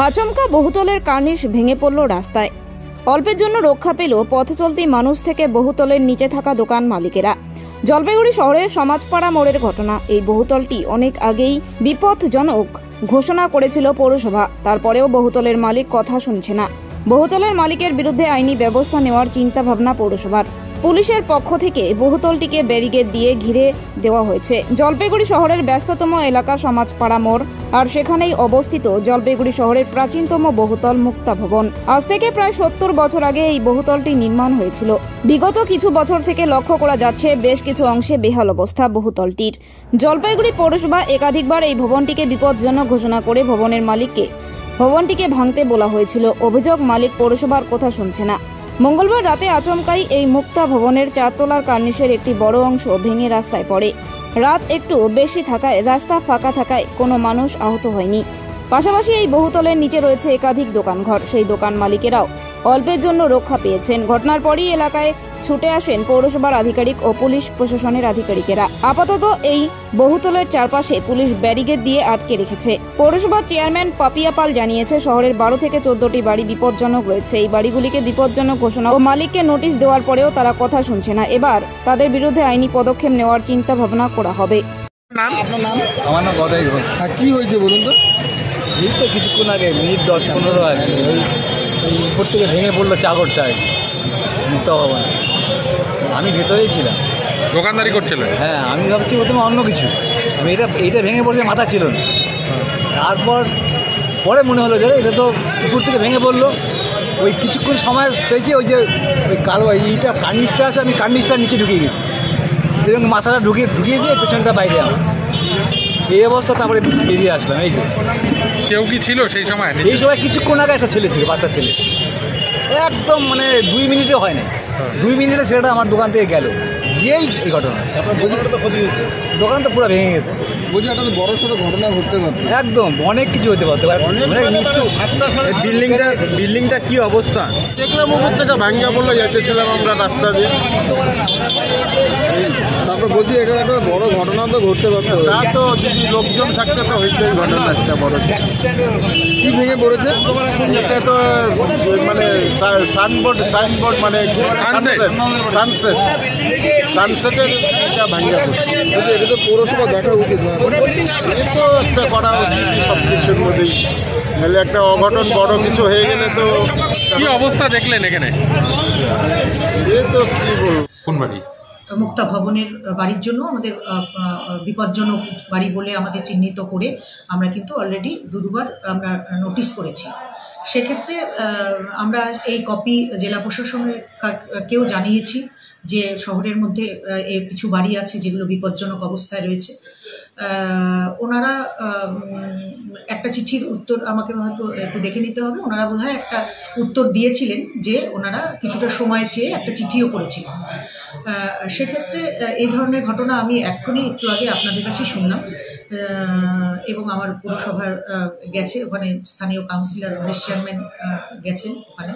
আচমকা বহুতলের কার্নিশ ভেঙে পড়ল রাস্তায়। অল্পের জন্য রক্ষা পেল পথচলতি মানুষ থেকে বহুতলের নিচে থাকা দোকান মালিকেরা। জলপাইগুড়ি শহরের সমাজপাড়া মোড়ের ঘটনা। এই বহুতলটি অনেক আগেই বিপজ্জনক ঘোষণা করেছিল পৌরসভা, তারপরেও বহুতলের মালিক কথা শুনছে না। বহুতলের মালিকের বিরুদ্ধে আইনি ব্যবস্থা নেওয়ার চিন্তা ভাবনা পৌরসভার। পুলিশের পক্ষ থেকে বহুতলটিকে ব্যারিকেড দিয়ে ঘিরে দেওয়া হয়েছে। জলপাইগুড়ি শহরের ব্যস্ততম এলাকা সমাজপাড়া মোড়, আর সেখানেই অবস্থিত জলপাইগুড়ি শহরের প্রাচীনতম বহুতল মুক্তা ভবন। আজ থেকে প্রায় 70 বছর আগে এই বহুতলটি নির্মাণ হয়েছিল। বিগত কিছু বছর থেকে লক্ষ্য করা যাচ্ছে বেশ কিছু অংশে বেহাল অবস্থা বহুতলটির। জলপাইগুড়ি পৌরসভা একাধিকবার এই ভবনটিকে বিপজ্জনক ঘোষণা করে ভবনের মালিককে ভবনটিকে ভাঙতে বলা হয়েছিল। অভিযোগ, মালিক পৌরসভার কথা শুনছে না। মঙ্গলবার রাতে আচমকাই এই মুক্তা ভবনের 4 তলার কার্নিশের একটি বড় অংশ ভেঙে রাস্তায় পড়ে। রাত একটু বেশি থাকায় রাস্তা ফাঁকা থাকায় কোনো মানুষ আহত হয়নি। পাশাপাশি এই বহুতলের নিচে রয়েছে একাধিক দোকানঘর। সেই দোকান মালিকেরাও অল্পের জন্য রক্ষা পেয়েছেন। ঘটনার পরই এলাকায় ছুটে আসেন পৌরসভার আধিকারিক ও পুলিশ প্রশাসনের আধিকারিকেরা। আপাতত এই বহুতলের চারপাশে পুলিশ ব্যারিকেড দিয়ে আটকে রেখেছে। পৌরসভার চেয়ারম্যান পাপিয়া পাল জানিয়েছে, শহরের 12 থেকে 14টি বাড়ি বিপজ্জনক রয়েছে। এই বাড়িগুলিকে বিপজ্জনক ঘোষণা ও মালিককে নোটিশ দেওয়ার পরেও তারা কথা শুনছে না। এবার তাদের বিরুদ্ধে আইনি পদক্ষেপ নেওয়ার চিন্তা ভাবনা করা হবে। আপনার নাম? আমার নাম গদাই ঘোষ। কি হয়েছে বলুন তো? এই তো কিছুক্ষণ আগে মিনিট 10-15 আগে ওই উপর থেকে ভেঙে পড়লো চাদরটা মুক্তা ভবন। আমি ভেতরেই ছিলাম, দোকানদারি করছিলেন? হ্যাঁ, আমি ভাবছি প্রথমে অন্য কিছু। আমি এইটা ভেঙে পড়ছে, মাথা ছিল না। তারপর পরে মনে হলো যে এটা তো উপর থেকে ভেঙে পড়লো। ওই কিছুক্ষণ সময় পেয়েছি, ওই যে ওই কালো এইটা কার্নিশটা আছে, আমি কার্নিশটার নিচে ঢুকিয়ে গেছি। এবং মাথাটা ঢুকিয়ে দিয়ে পেছনটা বাইরে আমার এই অবস্থা। তারপরে বেরিয়ে আসলাম। এই যে কেউ কি ছিল সেই সময়? এই সময় কিছুক্ষণ আগে একটা ছেলে ছিল, বাচ্চা ছেলে, একদম মানে 2 মিনিটে হয় না। 2 মিনিটে ছেলেটা আমার দোকান থেকে গেল, গিয়েই এই ঘটনা। দোকান তো পুরো ভেঙে গেছে। বলছি, একটা তো বড় সড়ো ঘটনা ঘটতে পারতো। একদম অনেক কিছু হতে পারতো। বিল্ডিংটা কি অবস্থা দেখলাম উপর থেকে ভাঙ্গা পড়লো, যেতেছিলাম আমরা রাস্তা দিয়ে। তারপর বলছি, এটা একটা বড় ঘটনা তো ঘটতে পারতো। তা তো যদি লোকজন থাকতে তো হইতে ঘটনা একটা বড়। কি ভেঙে পড়েছে? এটা তো মানে সাইনবোর্ড মানে সানসেটের এটা ভাঙ্গা পড়ছে। এটা তো পৌরসভা দেখা উচিত। এ তো একটা করা উচিত সব কিছুর মধ্যেই, নাহলে একটা অঘটন বড় কিছু হয়ে গেলে তো। কি অবস্থা দেখলেন এখানে? এ তো কি বলবো। কোন বাড়ি? মুক্তা ভবনের বাড়ির জন্য আমাদের বিপজ্জনক বাড়ি বলে আমাদের চিহ্নিত করে আমরা কিন্তু অলরেডি দুবার আমরা নোটিশ করেছি। সেক্ষেত্রে আমরা এই কপি জেলা প্রশাসনের কেউ জানিয়েছি যে শহরের মধ্যে কিছু বাড়ি আছে যেগুলো বিপজ্জনক অবস্থায় রয়েছে। ওনারা একটা চিঠির উত্তর আমাকে হয়তো একটু দেখে নিতে হবে। ওনারা বোধহয় একটা উত্তর দিয়েছিলেন যে ওনারা কিছুটা সময় চেয়ে একটা চিঠিও করেছিলেন। সেক্ষেত্রে এই ধরনের ঘটনা আমি এক্ষুনি একটু আগে আপনাদের কাছে শুনলাম, এবং আমার পুরসভার গেছে ওখানে, স্থানীয় কাউন্সিলর, ভাইস চেয়ারম্যান গেছেন ওখানে।